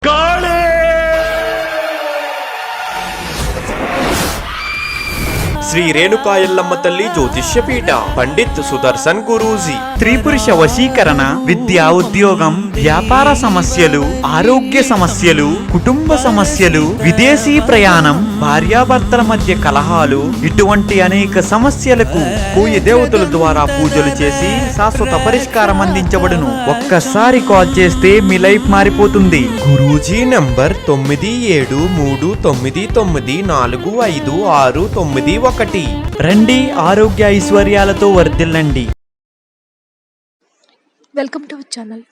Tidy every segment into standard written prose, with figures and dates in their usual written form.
కాళీ! శ్రీ రేణుకా ఎల్లమ్మ తల్లి జ్యోతిష్య పీఠ పండిత్ సుదర్శన్ గురూజీ. స్త్రీ పురుష వశీకరణ, విద్య, ఉద్యోగం, వ్యాపార సమస్యలు, ఆరోగ్య సమస్యలు, కుటుంబ సమస్యలు, విదేశీ ప్రయాణం, భార్యాభర్తల మధ్య కలహాలు, ఇటువంటి అనేక సమస్యలకు కోయి దేవతల ద్వారా పూజలు చేసి శాశ్వత పరిష్కారం అందించబడును. ఒక్కసారి కాల్ చేస్తే మీ లైఫ్ మారిపోతుంది. గురూజీ నంబర్ 9739945691. రండి, ఆరోగ్య ఐశ్వర్యాలతో వర్ధిల్లండి. Welcome to our channel.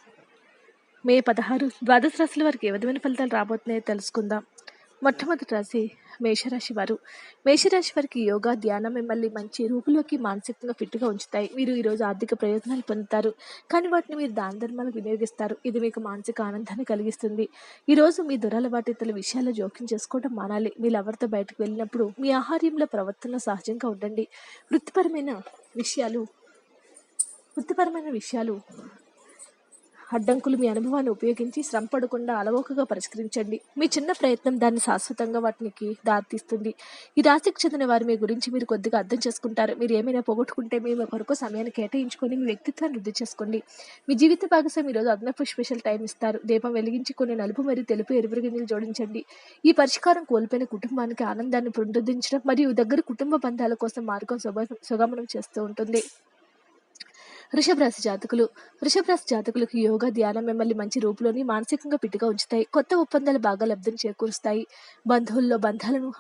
May 16 ద్వాదశ రాశుల వారికి ఏ విధమైన ఫలితాలు రాబోతున్నాయో తెలుసుకుందాం. మొట్టమొదటి రాశి మేషరాశి వారు. మేషరాశి వారికి యోగా, ధ్యానం మిమ్మల్ని మంచి రూపులోకి మానసికంగా ఫిట్గా ఉంచుతాయి. మీరు ఈరోజు ఆర్థిక ప్రయోజనాలు పొందుతారు, కానీ వాటిని మీరు దాన ధర్మాలకు వినియోగిస్తారు. ఇది మీకు మానసిక ఆనందాన్ని కలిగిస్తుంది. ఈరోజు మీ దురలవాటితల విషయాల్లో జోక్యం చేసుకోవడం మానాలి. మీరు ఎవరితో బయటకు వెళ్ళినప్పుడు మీ ఆహార్యంలో ప్రవర్తనలో సహజంగా ఉండండి. వృత్తిపరమైన విషయాలు అడ్డంకులు మీ అనుభవాన్ని ఉపయోగించి శ్రమ పడకుండా అలవోకగా పరిష్కరించండి. మీ చిన్న ప్రయత్నం దాన్ని శాశ్వతంగా వాటికి దారితీస్తుంది. ఈ రాశికి చెందిన వారు మీ గురించి మీరు కొద్దిగా అర్థం చేసుకుంటారు. మీరు ఏమైనా పోగొట్టుకుంటే మీ కొరకు సమయాన్ని కేటాయించుకొని మీ వ్యక్తిత్వాన్ని వృద్ధి చేసుకోండి. మీ జీవిత భాగస్వామి ఈరోజు అదనపు స్పెషల్ టైం ఇస్తారు. దీపం వెలిగించి కొన్ని నలుపు మరియు తెలుపు ఎరుపు గింజలు జోడించండి. ఈ పరిష్కారం కోల్పోయిన కుటుంబానికి ఆనందాన్ని పునరుద్ధరించడం మరియు దగ్గర కుటుంబ బంధాల కోసం మార్గం సుగమనం చేస్తూ ఉంటుంది. వృషభ రాశి జాతకులకు యోగా, ధ్యానం మిమ్మల్ని మంచి రూపులోని మానసికంగా ఫిట్గా ఉంచుతాయి. కొత్త ఒప్పందాలు బాగా లబ్ధిని చేకూరుస్తాయి. బంధువుల్లో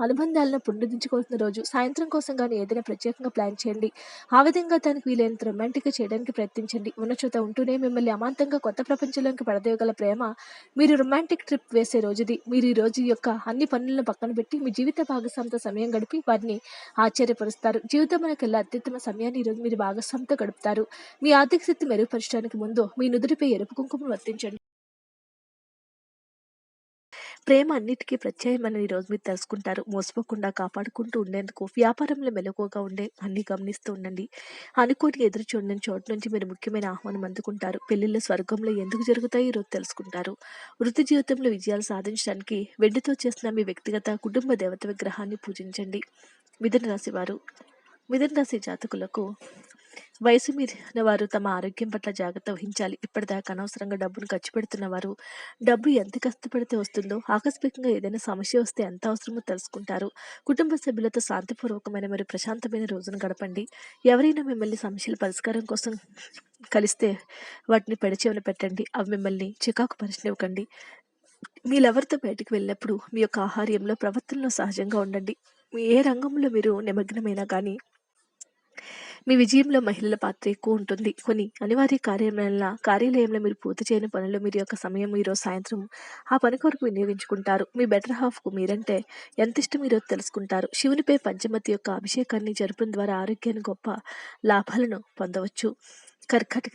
అనుబంధాలను పునరుద్ధరించుకోవాల్సిన రోజు. సాయంత్రం కోసం కానీ ఏదైనా ప్రత్యేకంగా ప్లాన్ చేయండి. ఆ విధంగా దానికి వీలైనంత రొమాంటిక్గా చేయడానికి ప్రయత్నించండి. ఉన్న చోట ఉంటూనే మిమ్మల్ని అమాంతంగా కొత్త ప్రపంచంలోకి పడదేయగల ప్రేమ. మీరు రొమాంటిక్ ట్రిప్ వేసే రోజుది. మీరు ఈ రోజు యొక్క అన్ని పనులను పక్కన పెట్టి మీ జీవిత భాగస్వామితో సమయం గడిపి వారిని ఆశ్చర్యపరుస్తారు. జీవితంలోకెల్లా అత్యుత్తమ సమయాన్ని ఈరోజు మీరు భాగస్వామితో గడుపుతారు. మీ ఆర్థిక స్థితి మెరుగుపరచడానికి ముందు మీ నుదుటిపై ఎరుపు కుంకుమ వర్తించండి. ప్రేమ అన్నిటికీ ప్రత్యయమని ఈరోజు మీరు తెలుసుకుంటారు. మోసపోకుండా కాపాడుకుంటూ ఉండేందుకు వ్యాపారంలో మెలకువగా ఉండే అన్ని గమనిస్తూ ఉండండి. అనుకోని ఎదురు చూడని చోటు నుంచి మీరు ముఖ్యమైన ఆహ్వానం అందుకుంటారు. పెళ్లిళ్ళు స్వర్గంలో ఎందుకు జరుగుతాయి ఈరోజు తెలుసుకుంటారు. వృత్తి జీవితంలో విజయాలు సాధించడానికి వెండితో చేసిన మీ వ్యక్తిగత కుటుంబ దేవత విగ్రహాన్ని పూజించండి. మిథున రాశి జాతకులకు వయసు మీరిన వారు తమ ఆరోగ్యం పట్ల జాగ్రత్త వహించాలి. ఇప్పటిదాకా అనవసరంగా డబ్బును ఖర్చు పెడుతున్న వారు డబ్బు ఎంత కష్టపడితే వస్తుందో, ఆకస్మికంగా ఏదైనా సమస్య వస్తే ఎంత అవసరమో తెలుసుకుంటారు. కుటుంబ సభ్యులతో శాంతిపూర్వకమైన మరియు ప్రశాంతమైన రోజును గడపండి. ఎవరైనా మిమ్మల్ని సమస్యల పరిష్కారం కోసం కలిస్తే వాటిని పెడచెవిన పెట్టండి. అవి మిమ్మల్ని చికాకు పరిచనివ్వకండి. మీరెవరితో బయటకు వెళ్ళినప్పుడు మీ యొక్క ఆహార్యంలో, ప్రవర్తనలో సహజంగా ఉండండి. ఏ రంగంలో మీరు నిమగ్నమైనా కానీ మీ విజయంలో మహిళల పాత్ర ఎక్కువ ఉంటుంది. కొన్ని అనివార్య కార్యాలయంలో మీరు పూర్తి చేయని పనులు మీరు యొక్క సమయం ఈరోజు సాయంత్రం ఆ పని కొరకు వినియోగించుకుంటారు. మీ బెటర్ హాఫ్కు మీరంటే ఎంత ఇష్టం ఈరోజు తెలుసుకుంటారు. శివునిపై పంచమతి యొక్క అభిషేకాన్ని జరపడం ద్వారా ఆరోగ్యాన్ని గొప్ప లాభాలను పొందవచ్చు. కర్కాటక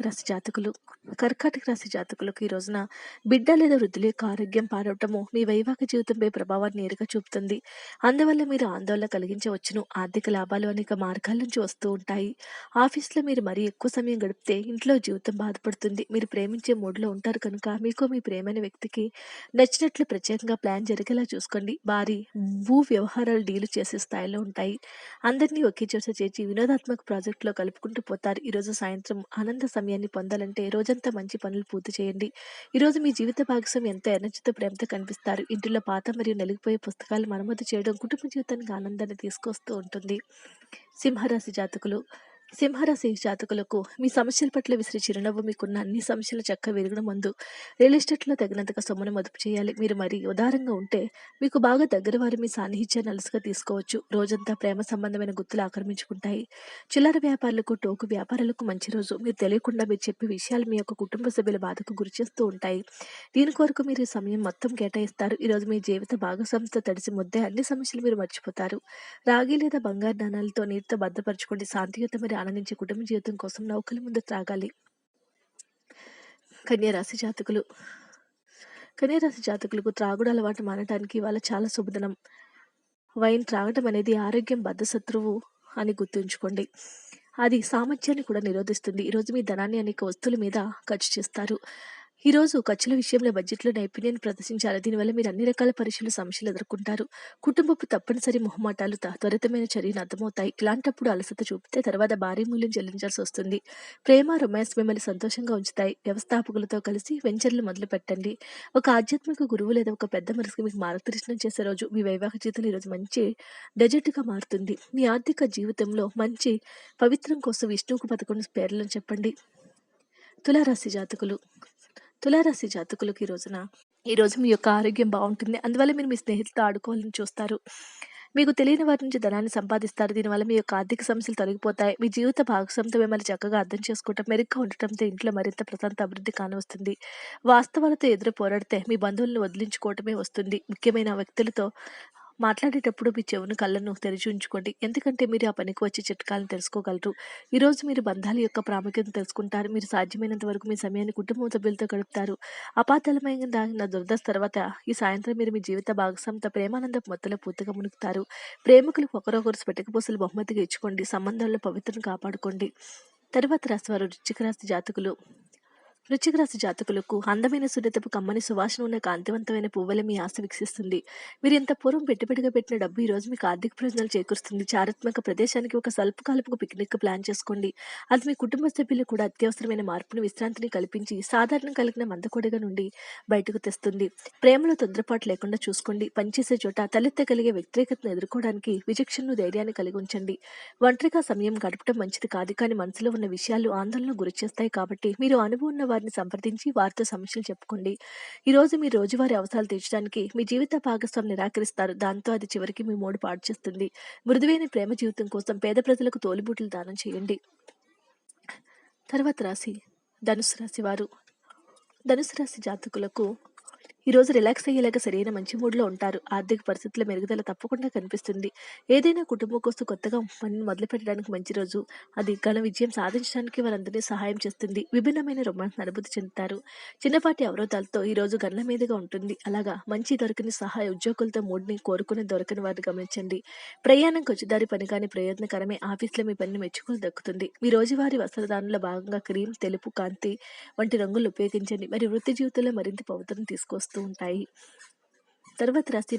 రాశి జాతకులకు ఈ రోజున బిడ్డ లేదా వృద్ధుల యొక్క ఆరోగ్యం పాడవటము మీ వైవాహిక జీవితంపై ప్రభావాన్ని నేరుగా చూపుతుంది. అందువల్ల మీరు ఆందోళన కలిగించవచ్చును. ఆర్థిక లాభాలు అనేక మార్గాల నుంచి వస్తూ ఉంటాయి. ఆఫీస్లో మీరు మరీ ఎక్కువ సమయం గడిపితే ఇంట్లో జీవితం బాధపడుతుంది. మీరు ప్రేమించే మూడ్లో ఉంటారు కనుక మీకు మీ ప్రేమైన వ్యక్తికి నచ్చినట్లు ప్రత్యేకంగా ప్లాన్ జరిగేలా చూసుకోండి. భారీ భూ వ్యవహారాలు డీలు చేసే స్థాయిలో ఉంటాయి. అందరినీ ఒకే చోట చేర్చి వినోదాత్మక ప్రాజెక్టులో కలుపుకుంటూ పోతారు. ఈరోజు సాయంత్రం ఆనంద సమయాన్ని పొందాలంటే రోజంతా మంచి పనులు పూర్తి చేయండి. ఈరోజు మీ జీవిత భాగస్వామి ఎంతో ఎనర్జీతో, ప్రేమతో కనిపిస్తారు. ఇంటిలో పాత మరియు నలిగిపోయే పుస్తకాలు మరమ్మతు చేయడం కుటుంబ జీవితానికి ఆనందాన్ని తీసుకొస్తూ ఉంటుంది. సింహరాశి జాతకులకు మీ సమస్యల పట్ల విసిరి చిరునవ్వు మీకున్న అన్ని సమస్యలు చక్కగా విరగడం ముందు రియల్ ఎస్టేట్లో తగినంతగా సొమ్మును మదుపు చేయాలి. మీరు మరీ ఉదారంగా ఉంటే మీకు బాగా దగ్గర వారు మీ సాన్నిహిత్యాన్ని అలసుగా తీసుకోవచ్చు. రోజంతా ప్రేమ సంబంధమైన గుర్తులు ఆక్రమించుకుంటాయి. చిల్లర వ్యాపారులకు, టోకు వ్యాపారులకు మంచి రోజు. మీరు తెలియకుండా మీరు చెప్పే విషయాలు మీ యొక్క కుటుంబ సభ్యుల బాధకు గురిచేస్తూ ఉంటాయి. దీని కొరకు మీరు ఈ సమయం మొత్తం కేటాయిస్తారు. ఈరోజు మీ జీవిత భాగస్వామితో తడిసి ముద్దే అన్ని సమస్యలు మీరు మర్చిపోతారు. రాగి లేదా బంగారు నాణాలతో నీటితో భద్రపరచుకోండి. శాంతియుత మరియు ఆనందించే కుటుంబ జీవితం కోసం నౌకల ముందు త్రాగాలి. కన్యారాశి జాతకులకు త్రాగుడు అలవాటు మానడానికి ఇవాళ చాలా శుభదినం. వైన్ త్రాగటం అనేది ఆరోగ్యం బద్ధశత్రువు అని గుర్తుంచుకోండి. అది సామర్థ్యాన్ని కూడా నిరోధిస్తుంది. ఈరోజు మీ ధనాన్ని అనేక వస్తువుల మీద ఖర్చు చేస్తారు. ఈరోజు ఖర్చుల విషయంలో బడ్జెట్లో నైపుణ్యాన్ని ప్రదర్శించాలి. దీనివల్ల మీరు అన్ని రకాల పరీక్షలు, సమస్యలు ఎదుర్కొంటారు. కుటుంబపు తప్పనిసరి మొహమాటాలు త్వరితమైన చర్యను అర్థమవుతాయి. ఇలాంటప్పుడు అలసట చూపితే తర్వాత భారీ మూల్యం చెల్లించాల్సి వస్తుంది. ప్రేమ, రొమాన్స్ మిమ్మల్ని సంతోషంగా ఉంచుతాయి. వ్యవస్థాపకులతో కలిసి వెంచర్లు మొదలు పెట్టండి. ఒక ఆధ్యాత్మిక గురువు లేదా ఒక పెద్ద మనసుకి మీకు మార్గదర్శనం చేసే రోజు. మీ వైవాహిక జీవితంలో ఈరోజు మంచి డెజర్ట్గా మారుతుంది. మీ ఆర్థిక జీవితంలో మంచి పవిత్రం కోసం విష్ణువుకు 11 పేర్లను చెప్పండి. తులారాశి జాతకులు తులారాశి జాతకులకు ఈ రోజు మీ యొక్క ఆరోగ్యం బాగుంటుంది. అందువల్ల మీరు మీ స్నేహితులతో ఆడుకోవాలని చూస్తారు. మీకు తెలియని వారి నుంచి ధనాన్ని సంపాదిస్తారు. దీనివల్ల మీ యొక్క ఆర్థిక సమస్యలు తొలగిపోతాయి. మీ జీవిత భాగస్వామితో మిమ్మల్ని చక్కగా అర్థం చేసుకోవటం, మెరుగ్గా ఉండటంతో ఇంట్లో మరింత ప్రశాంత అభివృద్ధి కానవస్తుంది. వాస్తవాలతో ఎదురు పోరాడితే మీ బంధువులను వదిలించుకోవటమే వస్తుంది. ముఖ్యమైన వ్యక్తులతో మాట్లాడేటప్పుడు మీ చెవును, కళ్ళను తెరిచి ఉంచుకోండి. ఎందుకంటే మీరు ఆ పనికి వచ్చే చిట్కాలను తెలుసుకోగలరు. ఈరోజు మీరు బంధాల యొక్క ప్రాముఖ్యతను తెలుసుకుంటారు. మీరు సాధ్యమైనంత వరకు మీ సమయాన్ని కుటుంబ సభ్యులతో గడుపుతారు. అపాతలమైన దాగిన దురదశ తర్వాత ఈ సాయంత్రం మీరు మీ జీవిత భాగస్వామితో ప్రేమానందపు మొత్తంలో పూర్తిగా మునుగుతారు. ప్రేమికులకు ఒకరొకరు స్ఫటికపూసలు బహుమతిగా ఇచ్చుకోండి. సంబంధాల్లో పవిత్రను కాపాడుకోండి. తర్వాత రాశివారు వృశ్చిక రాశి జాతకులకు అందమైన సున్నితపు కమ్మని సువాసన ఉన్న కాంతివంతమైన పువ్వుల మీ ఆశ వికసిస్తుంది. మీరు ఇంత పూర్వం పెట్టుబడిగా పెట్టిన డబ్బు ఈ రోజు మీకు ఆర్థిక ప్రయోజనాలు చేకూరుస్తుంది. చారిత్మక ప్రదేశానికి ఒక స్వల్పకాలపు పిక్నిక్ ప్లాన్ చేసుకోండి. అది మీ కుటుంబ సభ్యులకు కూడా అత్యవసరమైన మార్పును, విశ్రాంతిని కల్పించి సాధారణ కలిగిన మందకొడిగా నుండి బయటకు తెస్తుంది. ప్రేమలో తొందరపాటు లేకుండా చూసుకోండి. పనిచేసే చోట తలెత్తగలిగే వ్యతిరేకతను ఎదుర్కోవడానికి విచక్షణను, ధైర్యాన్ని కలిగి ఉంచండి. ఒంటరిగా సమయం గడపడం మంచిది కాదు, కానీ మనసులో ఉన్న విషయాలు ఆందోళనకు గురిచేస్తాయి. కాబట్టి మీరు అనుభవం ఉన్న వారిని సంప్రదించి వారితో సమస్యలు చెప్పుకోండి. ఈరోజు మీ రోజువారీ అవసరాలు తీర్చడానికి మీ జీవిత భాగస్వామి నిరాకరిస్తారు. దాంతో అది చివరికి మీ మూడు పాడు చేస్తుంది. మృదువైన ప్రేమ జీవితం కోసం పేద ప్రజలకు తోలుబూట్లు దానం చేయండి. తర్వాత రాశి ధనుసు రాశి జాతకులకు ఈరోజు రిలాక్స్ అయ్యేలాగా సరైన మంచి మూడ్లో ఉంటారు. ఆర్థిక పరిస్థితుల మెరుగుదల తప్పకుండా కనిపిస్తుంది. ఏదైనా కుటుంబం కోసం కొత్తగా పనిని మొదలు పెట్టడానికి మంచి రోజు. అది ఘన విజయం సాధించడానికి వారందరినీ సహాయం చేస్తుంది. విభిన్నమైన రొమాన్స్ అనుభూతి చెందుతారు. చిన్నపాటి అవరోధాలతో ఈరోజు గన్న మీదుగా ఉంటుంది. అలాగా మంచి దొరకని సహాయ ఉద్యోగులతో మూడ్ని కోరుకుని దొరకని వారిని గమనించండి. ప్రయాణం కొచ్చిదారి పని కానీ ప్రయోజనకరమే. ఆఫీస్లో మీ పనిని మెచ్చుకుని దక్కుతుంది. మీ రోజువారీ వస్త్రదానంలో భాగంగా క్రీమ్, తెలుపు, కాంతి వంటి రంగులు ఉపయోగించండి. మరి వృత్తి జీవితంలో మరింత పవిత్రం తీసుకొస్తూ ఉంటాయి. తర్వాత రాశి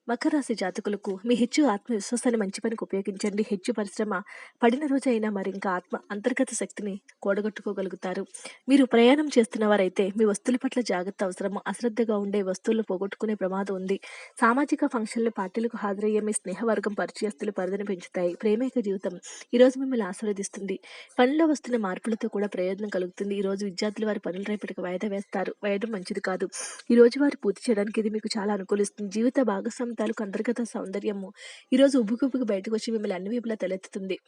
మకర రాశి జాతకులకు మీ హెచ్చు ఆత్మవిశ్వాసాన్ని మంచి పనికి ఉపయోగించండి. హెచ్చు పరిశ్రమ పడిన రోజైనా మరి ఇంకా అంతర్గత శక్తిని కూడగట్టుకోగలుగుతారు. మీరు ప్రయాణం చేస్తున్న వారైతే మీ వస్తువుల పట్ల జాగ్రత్త అవసరము. అశ్రద్ధగా ఉండే వస్తువులు పోగొట్టుకునే ప్రమాదం ఉంది. సామాజిక ఫంక్షన్లు, పార్టీలకు హాజరయ్యే మీ స్నేహవర్గం, పరిచయస్తులు పరిధిని పెంచుతాయి. ప్రేమిక జీవితం ఈరోజు మిమ్మల్ని ఆశీర్వదిస్తుంది. పనిలో వస్తున్న మార్పులతో కూడా ప్రయోజనం కలుగుతుంది. ఈరోజు విద్యార్థులు వారి పనులు రేపటికి వాయిదా వేస్తారు. వేయడం మంచిది కాదు. ఈ రోజు వారు పూర్తి చేయడానికి ఇది మీకు చాలా అనుకూలిస్తుంది. జీవిత భాగస్వామి తాలూకు అంతర్గత సౌందర్యము ఈరోజు ఉబ్బుకు బయటకు వచ్చి మిమ్మల్ని అన్ని వైపులా తలెత్తుతుంది.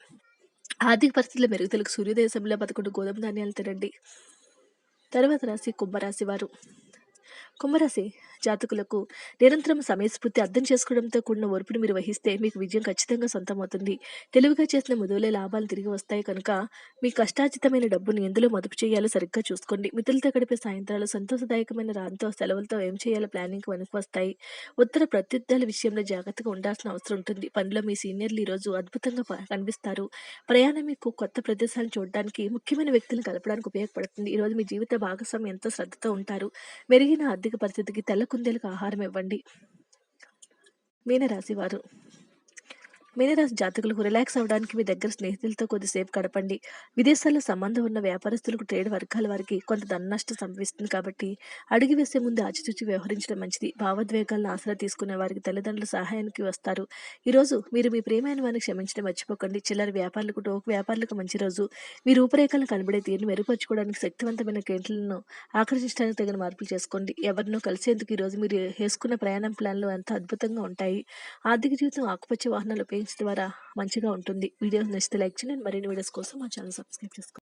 ఆర్థిక పరిస్థితుల మెరుగుదలకు సూర్యోదయ సమయంలో 11 గోధుమ ధాన్యాలు తినండి. తర్వాత రాశి కుంభరాశి జాతకులకు నిరంతరం సమయస్ఫూర్తి, అర్థం చేసుకోవడంతో కూడిన ఓర్పును మీరు వహిస్తే మీకు విజయం ఖచ్చితంగా సొంతమవుతుంది. తెలివిగా చేసిన మొదలే లాభాలు తిరిగి వస్తాయి కనుక మీ కష్టార్జితమైన డబ్బును ఎందులో మదుపు చేయాలో సరిగ్గా చూసుకోండి. మిత్రులతో గడిపే సాయంత్రాలు సంతోషదాయకమైన రాంతో సెలవులతో ఏం చేయాలో ప్లానింగ్ వెనక్కి వస్తాయి. ఉత్తర ప్రత్యుత్తాల విషయంలో జాగ్రత్తగా ఉండాల్సిన అవసరం ఉంటుంది. పనిలో మీ సీనియర్లు ఈరోజు అద్భుతంగా కనిపిస్తారు. ప్రయాణం మీకు కొత్త ప్రదేశాలను చూడడానికి, ముఖ్యమైన వ్యక్తులను కలపడానికి ఉపయోగపడుతుంది. ఈరోజు మీ జీవిత భాగస్వామి ఎంతో శ్రద్ధతో ఉంటారు. మెరుగైన ఆర్థిక పరిస్థితికి తెల్ల కుందేలకు ఆహారం ఇవ్వండి. మీనరాశి జాతకులకు రిలాక్స్ అవ్వడానికి మీ దగ్గర స్నేహితులతో కొద్దిసేపు గడపండి. విదేశాల్లో సంబంధం ఉన్న వ్యాపారస్తులకు, ట్రేడ్ వర్గాల వారికి కొంత ధన నష్టం సంభవిస్తుంది. కాబట్టి అడుగు వేసే ముందు ఆచితూచి వ్యవహరించడం మంచిది. భావోద్వేగాలను ఆసరా తీసుకునే వారికి తల్లిదండ్రులు సహాయానికి వస్తారు. ఈరోజు మీరు మీ ప్రియమైన వారిని క్షమించడం మర్చిపోకండి. చిల్లర వ్యాపారులకు, టోకు వ్యాపారులకు మంచి రోజు. మీ రూపురేఖలను కనబడే తీరును మెరుగుపరచుకోవడానికి శక్తివంతమైన కేంట్లను ఆకర్షించడానికి తగిన మార్పులు చేసుకోండి. ఎవరినో కలిసేందుకు ఈరోజు మీరు వేసుకున్న ప్రయాణం ప్లాన్లు ఎంతో అద్భుతంగా ఉంటాయి. ఆర్థిక జీవితం ఆకుపచ్చ వాహనాలు ఉపయోగించడం ద్వారా మంచిగా ఉంటుంది. వీడియోస్ నచ్చితే లైక్ చేయండి. మరిన్ని వీడియోస్ కోసం మా ఛానల్ సబ్స్క్రైబ్ చేసుకోండి.